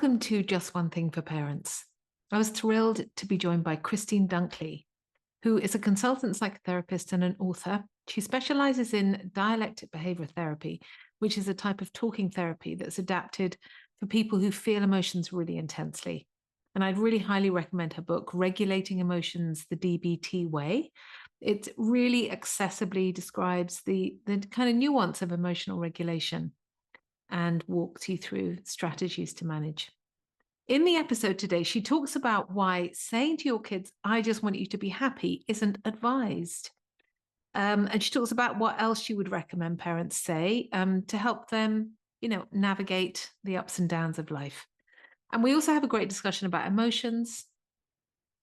Welcome to Just One Thing for Parents. I was thrilled to be joined by Christine Dunkley, who is a consultant psychotherapist and an author. She specializes in dialectic behavior therapy, which is a type of talking therapy that's adapted for people who feel emotions really intensely. And I'd really highly recommend her book, Regulating Emotions the DBT Way. It really accessibly describes the kind of nuance of emotional regulation and walks you through strategies to manage. In the episode today, she talks about why saying to your kids, I just want you to be happy, isn't advised. And she talks about what else she would recommend parents say to help them, navigate the ups and downs of life. And we also have a great discussion about emotions,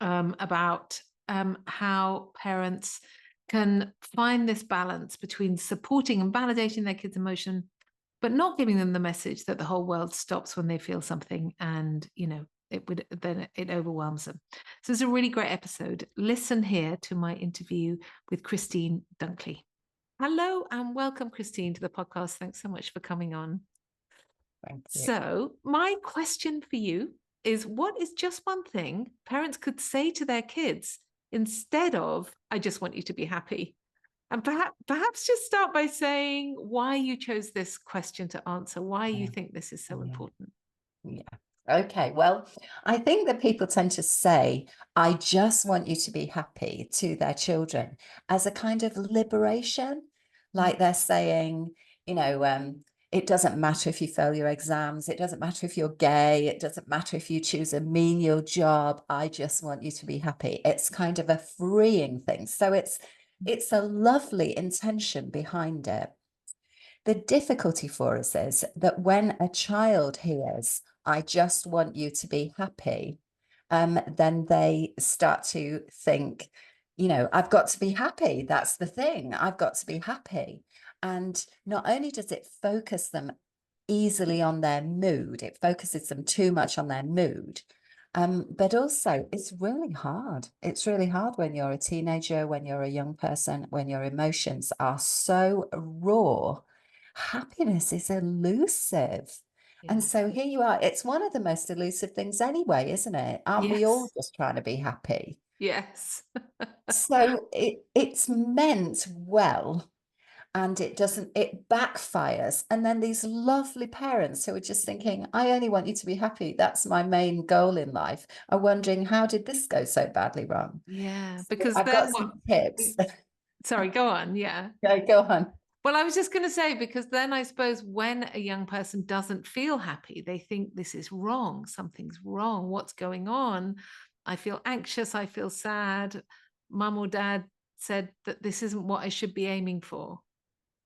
about how parents can find this balance between supporting and validating their kids' emotion, but not giving them the message that the whole world stops when they feel something and, it overwhelms them. So it's a really great episode. Listen here to my interview with Christine Dunkley. Hello and welcome, Christine, to the podcast. Thanks so much for coming on. Thank you. So my question for you is, what is just one thing parents could say to their kids instead of, I just want you to be happy? And perhaps just start by saying why you chose this question to answer, why you think this is so important. Yeah. Okay. Well, I think that people tend to say, I just want you to be happy to their children as a kind of liberation. Like they're saying, it doesn't matter if you fail your exams. It doesn't matter if you're gay. It doesn't matter if you choose a menial job. I just want you to be happy. It's kind of a freeing thing. So it's a lovely intention behind it. The difficulty for us is that when a child hears, I just want you to be happy, then they start to think, I've got to be happy. That's the thing. I've got to be happy. And not only does it focus them easily on their mood, it focuses them too much on their mood. But also it's really hard. It's really hard when you're a teenager, when you're a young person, when your emotions are so raw. Happiness is elusive. And so here you are. It's one of the most elusive things anyway, isn't it? Aren't we all just trying to be happy? Yes. So it's meant well, and it backfires. And then these lovely parents who are just thinking, I only want you to be happy. That's my main goal in life, are wondering, how did this go so badly wrong? Yeah, So because I've then got some tips. Sorry, go on. Yeah. Go on. Well, I was just going to say, because then I suppose when a young person doesn't feel happy, they think this is wrong. Something's wrong. What's going on? I feel anxious. I feel sad. Mum or dad said that this isn't what I should be aiming for.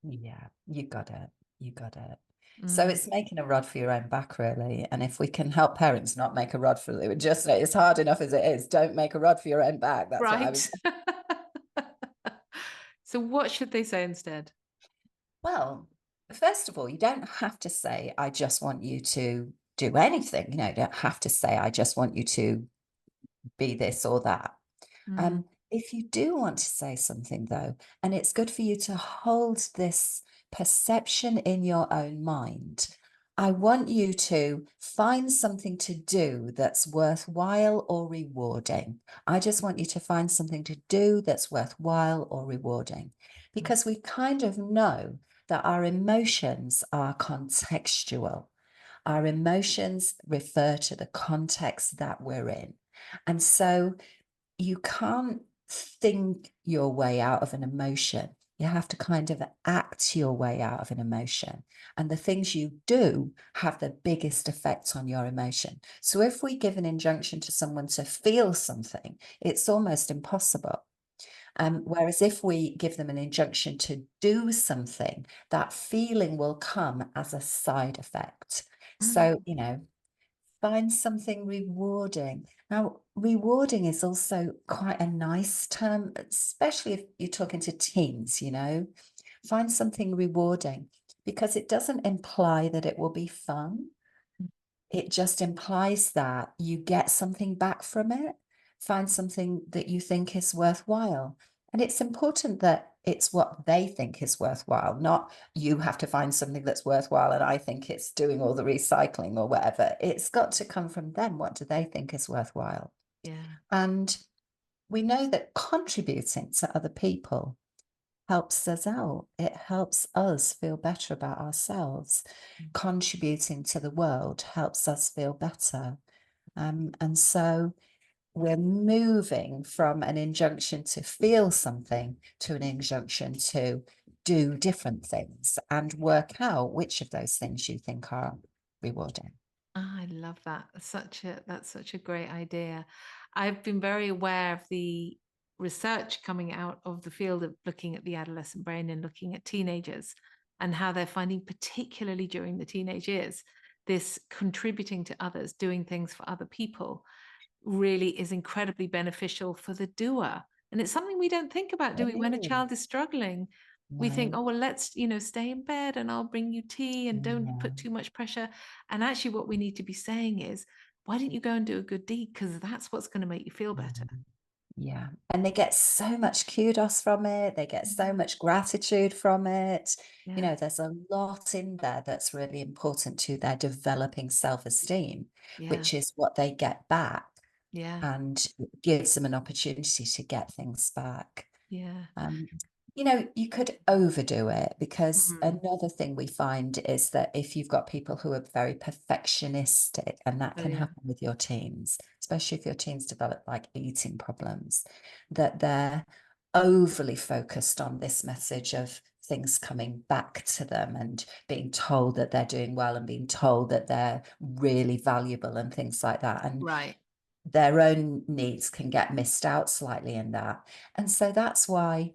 Yeah, you got it. You got it. So it's making a rod for your own back, really. And if we can help parents not make a rod for them, just it's hard enough as it is. Don't make a rod for your own back. That's what I was. So what should they say instead? Well, first of all, you don't have to say, I just want you to do anything. You don't have to say, I just want you to be this or that. If you do want to say something, though, and it's good for you to hold this perception in your own mind, I want you to find something to do that's worthwhile or rewarding. I just want you to find something to do that's worthwhile or rewarding, because we kind of know that our emotions are contextual. Our emotions refer to the context that we're in. And so you can't think your way out of an emotion. You have to kind of act your way out of an emotion. And the things you do have the biggest effect on your emotion. So if we give an injunction to someone to feel something, it's almost impossible. Whereas if we give them an injunction to do something, that feeling will come as a side effect. So, find something rewarding. Now, rewarding is also quite a nice term, especially if you're talking to teens, Find something rewarding, because it doesn't imply that it will be fun. It just implies that you get something back from it. Find something that you think is worthwhile. And it's important that it's what they think is worthwhile, not you have to find something that's worthwhile and I think it's doing all the recycling or whatever. It's got to come from them. What do they think is worthwhile? Yeah. And we know that contributing to other people helps us out. It helps us feel better about ourselves. Mm. Contributing to the world helps us feel better. And so we're moving from an injunction to feel something to an injunction to do different things and work out which of those things you think are rewarding. I love that. That's such a great idea. I've been very aware of the research coming out of the field of looking at the adolescent brain and looking at teenagers and how they're finding, particularly during the teenage years, this contributing to others, doing things for other people really is incredibly beneficial for the doer. And it's something we don't think about, do we? When a Oh, child is struggling, we think, no, oh, well, let's, stay in bed and I'll bring you tea and don't put no. too much pressure. And actually, what we need to be saying is, why don't you go and do a good deed? Because that's what's going to make you feel better. Yeah. And they get so much kudos from it. They get so Yeah. much gratitude from it. Yeah. There's a lot in there that's really important to their developing self-esteem, Yeah. which is what they get back Yeah. and gives them an opportunity to get things back. Yeah. Um, you could overdo it because Mm. another thing we find is that if you've got people who are very perfectionistic, and that Oh, can yeah. happen with your teens, especially if your teens develop like eating problems, that they're overly focused on this message of things coming back to them and being told that they're doing well and being told that they're really valuable and things like that. And Right. their own needs can get missed out slightly in that. And so that's why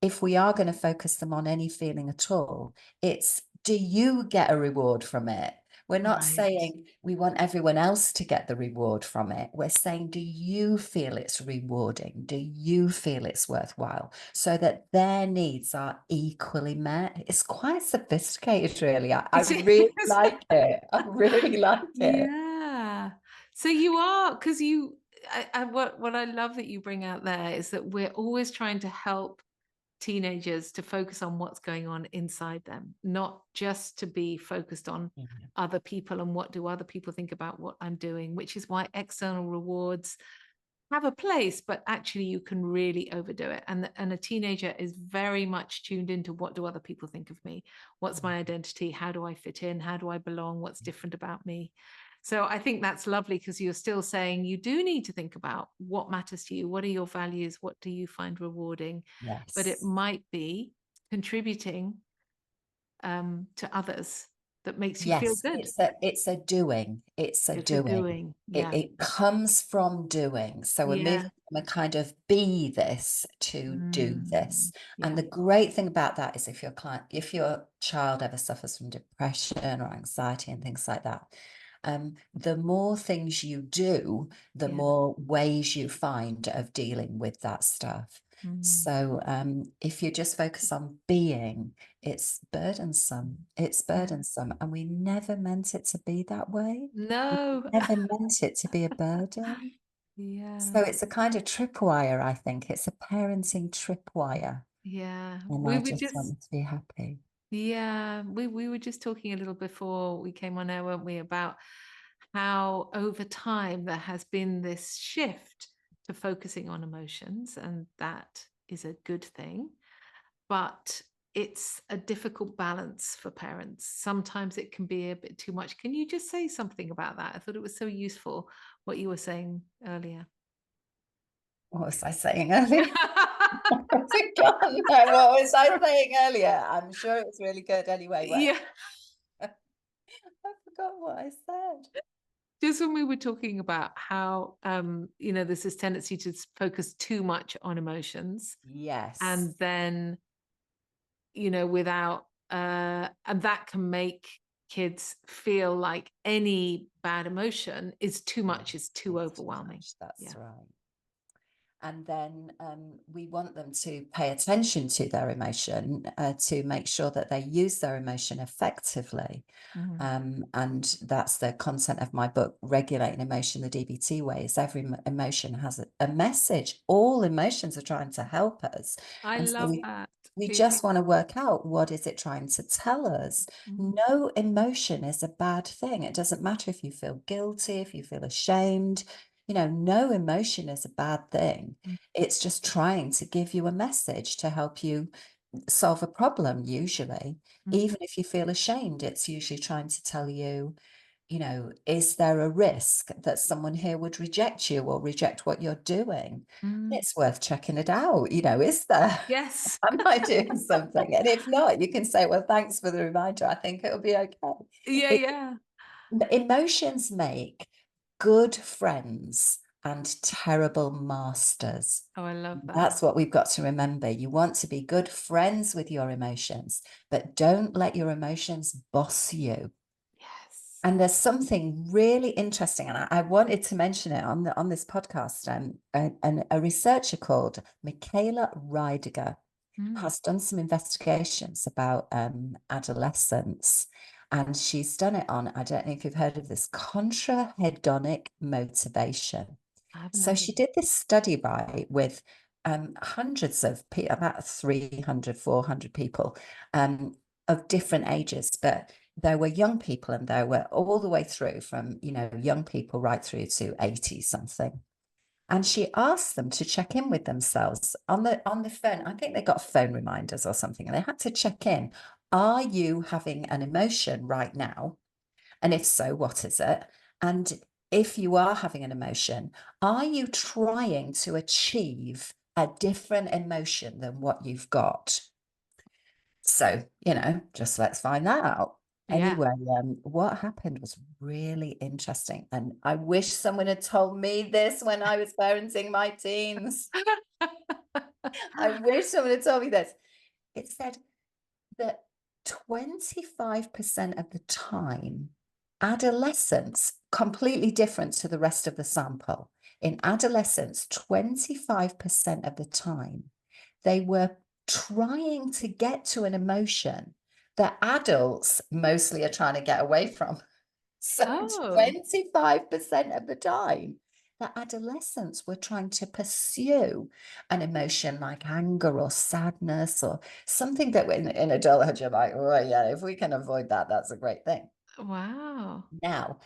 if we are going to focus them on any feeling at all, it's do you get a reward from it? We're not Right. saying we want everyone else to get the reward from it. We're saying, do you feel it's rewarding? Do you feel it's worthwhile? So that their needs are equally met. It's quite sophisticated, really. I It really is. like it. I really like it. Yeah. So you are, because what I love that you bring out there is that we're always trying to help teenagers to focus on what's going on inside them, not just to be focused on Yeah. other people and what do other people think about what I'm doing, which is why external rewards have a place, but actually you can really overdo it. And a teenager is very much tuned into what do other people think of me? What's my identity? How do I fit in? How do I belong? What's different about me? So I think that's lovely because you're still saying you do need to think about what matters to you. What are your values? What do you find rewarding? But it Yes. might be contributing to others that makes you feel Yes, good. it's a doing. It's a It's a doing. doing. It Yeah. it comes from doing. So we're Yeah. moving from a kind of be this to do this. And Yeah. the great thing about that is if your child ever suffers from depression or anxiety and things like that, the more things you do, the Yeah. more ways you find of dealing with that stuff. Mm. So if you just focus on being, it's burdensome. It's Yeah. burdensome. And we never meant it to be that way. We No. never meant it to be a burden. So Yeah. it's a kind of tripwire, I think. It's a parenting tripwire. Yeah. And We I were just want just you to be happy. Yeah, we were just talking a little before we came on air, weren't we, about how over time there has been this shift to focusing on emotions, and that is a good thing. But it's a difficult balance for parents. Sometimes it can be a bit too much. Can you just say something about that? I thought it was so useful what you were saying earlier. What was I saying earlier? I've forgotten now. What was I saying earlier? I'm sure it was really good anyway. Yeah. I forgot what I said. Just when we were talking about how there's this tendency to focus too much on emotions, Yes. and then without and that can make kids feel like any bad emotion is too Yeah, much, is too it's too overwhelming. much. That's Yeah. right. And then we want them to pay attention to their emotion, to make sure that they use their emotion effectively. And that's the content of my book, Regulating Emotion the DBT Way, is every emotion has a message. All emotions are trying to help us. I And so love that. we just want to work out, what is it trying to tell us? No emotion is a bad thing. It doesn't matter if you feel guilty, if you feel ashamed. No emotion is a bad thing. It's just trying to give you a message to help you solve a problem, usually. Even if you feel ashamed, it's usually trying to tell you, is there a risk that someone here would reject you or reject what you're doing? It's worth checking it out. Is there? Yes. Am I doing something? And if not, you can say, well, thanks for the reminder. I think it'll be okay. Yeah. Emotions make good friends and terrible masters. Oh, I love that. That's what we've got to remember. You want to be good friends with your emotions, but don't let your emotions boss you. Yes. And there's something really interesting, and I wanted to mention it on this podcast. A researcher called Michaela Reidiger has done some investigations about adolescence, and she's done it on, I don't know if you've heard of this, contrahedonic motivation. So she did this study with hundreds of people, about 300, 400 people of different ages, but there were young people and there were all the way through from, young people right through to 80 something. And she asked them to check in with themselves on the phone. I think they got phone reminders or something, and they had to check in. Are you having an emotion right now? And if so, what is it? And if you are having an emotion, are you trying to achieve a different emotion than what you've got? So, just let's find that out. Yeah. Anyway, what happened was really interesting. And I wish someone had told me this when I was parenting my teens. I wish someone had told me this. It said that 25% of the time, adolescents, completely different to the rest of the sample. In adolescence, 25% of the time, they were trying to get to an emotion that adults mostly are trying to get away from. So 25% of the time, the adolescents were trying to pursue an emotion like anger or sadness or something that in adulthood you're like, oh yeah, if we can avoid that, that's a great thing. Wow. Now,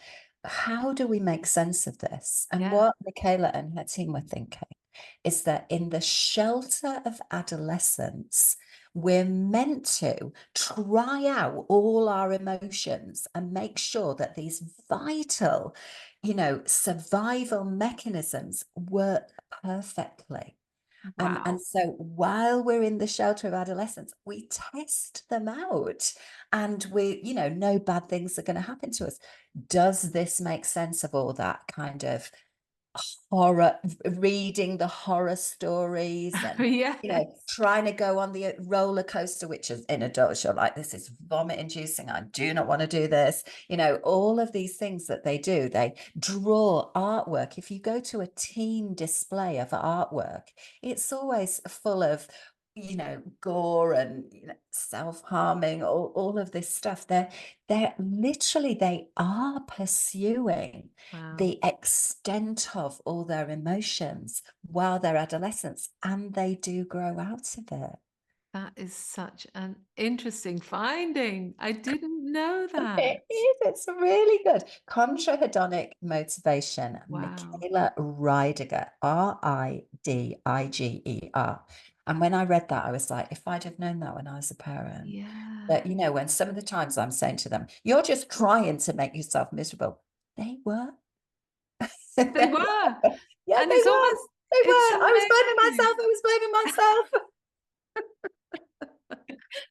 how do we make sense of this? And Yeah. what Michaela and her team were thinking is that in the shelter of adolescence, we're meant to try out all our emotions and make sure that these vital, survival mechanisms work perfectly. And Wow. so while we're in the shelter of adolescence, we test them out and no bad things are going to happen to us. Does this make sense of all that kind of horror, reading the horror stories and Yeah. trying to go on the roller coaster, which is in adults you're like, this is vomit inducing, I do not want to do this. All of these things that they do, they draw artwork. If you go to a teen display of artwork, it's always full of gore and self-harming, all of this stuff. They're literally, they are pursuing Wow. the extent of all their emotions while they're adolescents, and they do grow out of it. That is such an interesting finding. I didn't know that. It is, it's really good. Contrahedonic motivation, Wow. Michaela Reidiger, Ridiger. And when I read that, I was like, if I'd have known that when I was a parent, Yeah. that, when some of the times I'm saying to them, you're just trying to make yourself miserable. They were. They were. Yeah, And they it's were. almost, They it's were. I was blaming amazing. myself. I was blaming myself.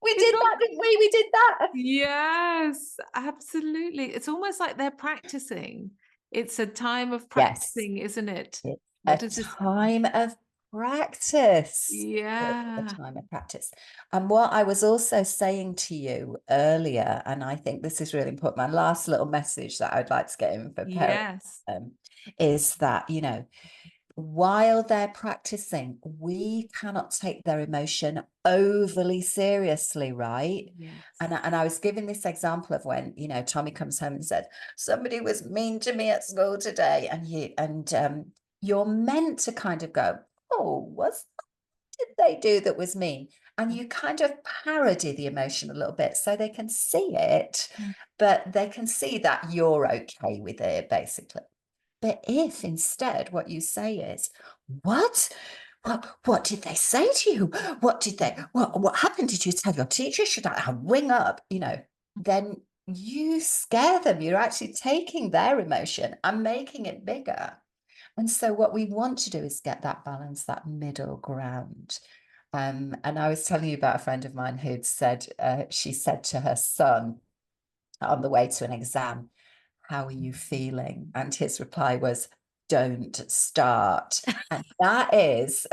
We It's did all, that, didn't we? We did that. yes, absolutely. It's almost like they're practicing. It's a time of Yes. practicing, isn't it? It's What a does this? time of practice. It's a Yeah. time of practice. And what I was also saying to you earlier, and I think this is really important, my last little message that I'd like to get in for parents, Yes. is that, while they're practicing, we cannot take their emotion overly seriously, right? Yes. And I was giving this example of when, you know, Tommy comes home and said, somebody was mean to me at school today. And you're meant to kind of go, oh, what did they do that was mean? And you kind of parody the emotion a little bit so they can see it, but they can see that you're okay with it, basically. But if instead what you say is, what? What did they say to you? What happened? Did you tell your teacher? Should I ring up? You know, then you scare them. You're actually taking their emotion and making it bigger. And so what we want to do is get that balance, that middle ground. And I was telling you about a friend of mine who'd said, she said to her son on the way to an exam, how are you feeling? And his reply was, don't start. And that is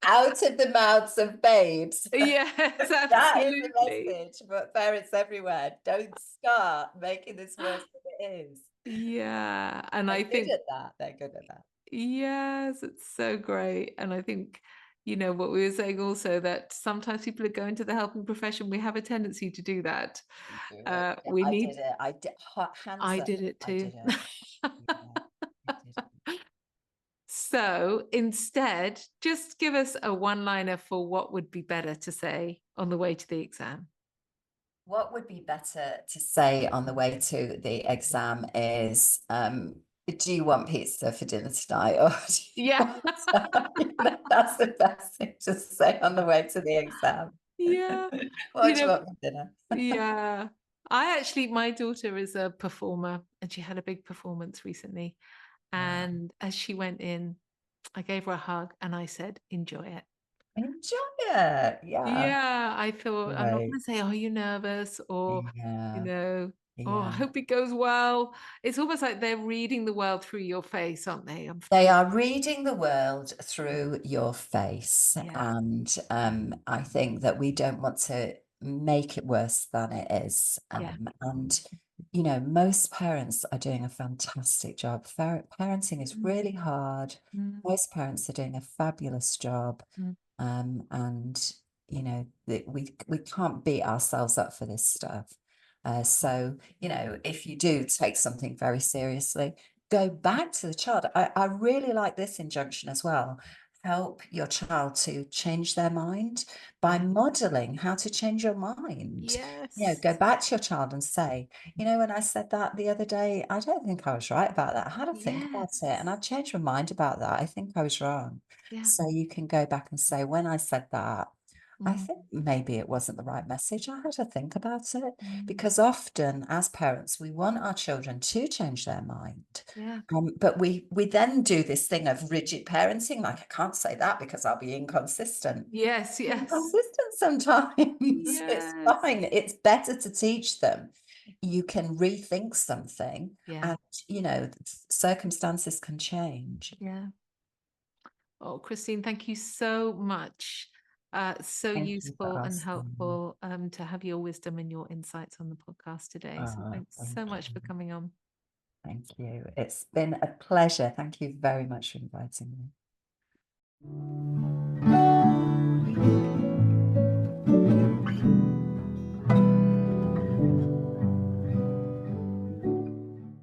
out of the mouths of babes. Yes, That is the absolutely. message for parents everywhere. Don't start making this worse than it is. Yeah. And They're I good think, at that. They're good at that. yes, it's so great. And I think, what we were saying also, that sometimes people who go into the helping profession, we have a tendency to do that. Do it. Yeah, We I need, did it. I did. Hands I up. did it I too. did it. Yeah, I did it. So instead, just give us a one-liner for what would be better to say on the way to the exam. What would be better to say on the way to the exam is, do you want pizza for dinner tonight? Or do you Yeah. want that's the best thing to say on the way to the exam. Yeah. What You do you know, want for dinner? yeah. My daughter is a performer and she had a big performance recently. Yeah. And as she went in, I gave her a hug and I said, enjoy it. Enjoy it. Yeah. Yeah, I thought I'm not Right. going to say, "Are you nervous?" or, you Yeah. know, "Oh, I Yeah. hope it goes well." It's almost like they're reading the world through your face, aren't they? They are reading the world through your face. Yeah, And I think that we don't want to make it worse than it is. yeah. And, you know, most parents are doing a fantastic job. Parenting is Mm, really hard. mm, Most parents are doing a fabulous job. mm. And, you know, we can't beat ourselves up for this stuff. So, you know, if you do take something very seriously, go back to the child. I really like this injunction as well. Help your child to change their mind by Yeah. modeling how to change your mind. You know, Yes. go back to your child and say, you know, when I said that the other day, I don't think I was right about that. I had to think about it and Yes. I've changed my mind about that. I think I was wrong. Yeah. So you can go back and say, when I said that, I Mm, think maybe it wasn't the right message. I had to think about it, mm. because often as parents, we want our children to change their mind. Yeah. But we then do this thing of rigid parenting, like I can't say that because I'll be inconsistent. Yes, yes. Inconsistent sometimes. It's Yes. fine. It's better to teach them. You can rethink something, Yeah. and you know, circumstances can change. Yeah. Oh, Christine, thank you so much. So Thank you for useful and asking me. helpful to have your wisdom and your insights on the podcast today. So Oh, thanks thank so much for you. coming on. Thank you. It's been a pleasure. Thank you very much for inviting me.